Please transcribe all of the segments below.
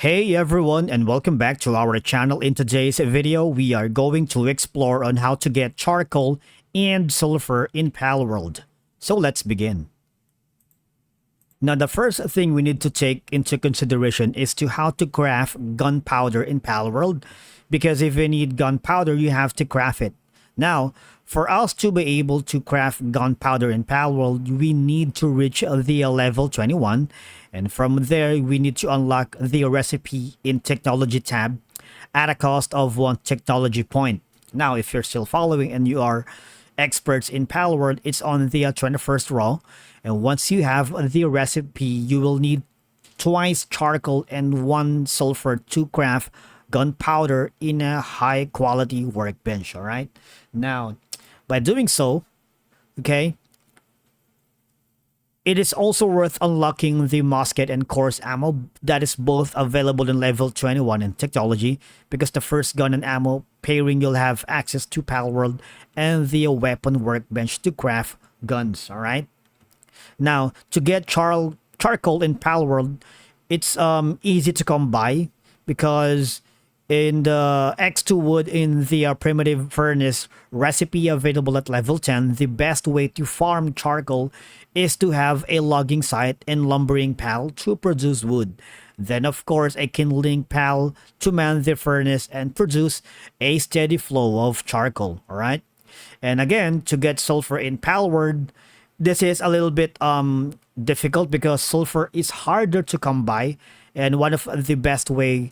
Hey everyone, and welcome back to our channel. In today's video, we are going to explore on how to get charcoal and sulfur in Palworld. So let's begin. Now the first thing we need to take into consideration is to how to craft gunpowder in Palworld, because if you need gunpowder, you have to craft it. Now, for us to be able to craft gunpowder in Palworld, we need to reach the level 21, and from there we need to unlock the recipe in technology tab at a cost of 1 technology point. Now, if you're still following and you are experts in Palworld, it's on the 21st row, and once you have the recipe, you will need twice charcoal and 1 sulfur to craft gunpowder in a high quality workbench. All right, now by doing so, okay, it is also worth unlocking the musket and course ammo that is both available in level 21 in technology, because the first gun and ammo pairing you'll have access to Palworld and the weapon workbench to craft guns. All right, now to get charcoal in Palworld, it's easy to come by, because in the X2 wood in the primitive furnace recipe available at level 10, the best way to farm charcoal is to have a logging site and lumbering pal to produce wood. Then of course a kindling pal to man the furnace and produce a steady flow of charcoal. Alright? And again, to get sulfur in Palworld, this is a little bit difficult because sulfur is harder to come by, and one of the best way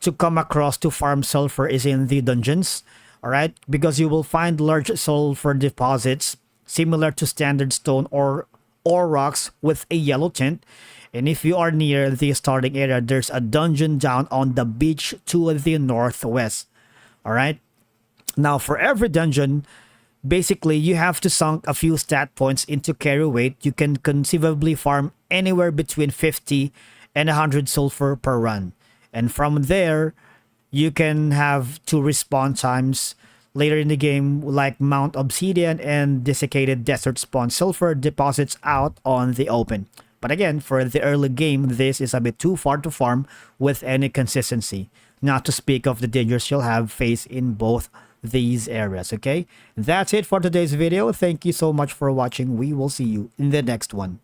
to come across to farm sulfur is in the dungeons. All right, because you will find large sulfur deposits similar to standard stone or rocks with a yellow tint, and if you are near the starting area, there's a dungeon down on the beach to the northwest. All right, now for every dungeon, basically you have to sunk a few stat points into carry weight. You can conceivably farm anywhere between 50 and 100 sulfur per run. And from there, you can have 2 respawn times later in the game, like Mount Obsidian and desiccated desert spawn sulfur deposits out on the open. But again, for the early game, this is a bit too far to farm with any consistency. Not to speak of the dangers you'll have faced in both these areas, okay? That's it for today's video. Thank you so much for watching. We will see you in the next one.